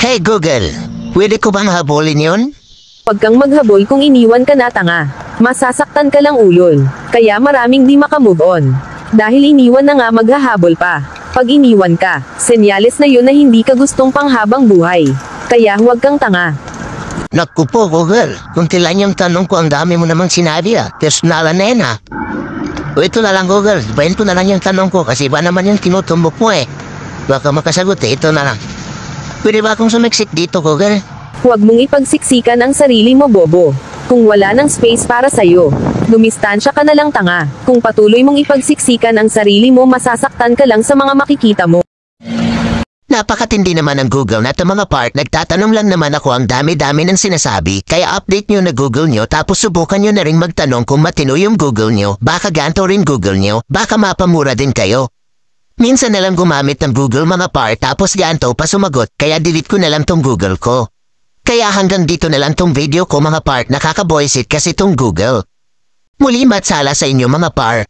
Hey Google, pwede ko bang habulin yun? Huwag kang maghabol kung iniwan ka na, tanga. Masasaktan ka lang, ulol. Kaya maraming di makamove on. Dahil iniwan na nga, maghahabol pa. Pag iniwan ka, senyales na yun na hindi ka gustong panghabang buhay. Kaya huwag kang tanga. Naku po Google, kung tilan yung tanong ko ang dami mo namang sinabi personalan na yun O ito na lang Google, bayan ko na lang yung tanong ko kasi iba naman yung tinutumbok mo Baka makasagot ito na lang. Pwede ba akong sumiksik dito, Google? Huwag mong ipagsiksikan ang sarili mo, bobo. Kung wala ng space para sa'yo, dumistansya ka na lang, tanga. Kung patuloy mong ipagsiksikan ang sarili mo, masasaktan ka lang sa mga makikita mo. Napakatindi naman ng Google na mga part. Nagtatanong lang naman ako, ang dami-dami ng sinasabi. Kaya update nyo na Google nyo, tapos subukan nyo na rin magtanong kung matino yung Google nyo. Baka ganto rin Google nyo, baka mapamura din kayo. Minsan na lang gumamit ng Google mga par tapos ganto pa sumagot kaya delete ko na lang tong Google ko. Kaya hanggang dito na lang tong video ko mga par, nakaka-boysit kasi tong Google. Muli matsala sa inyo mga par.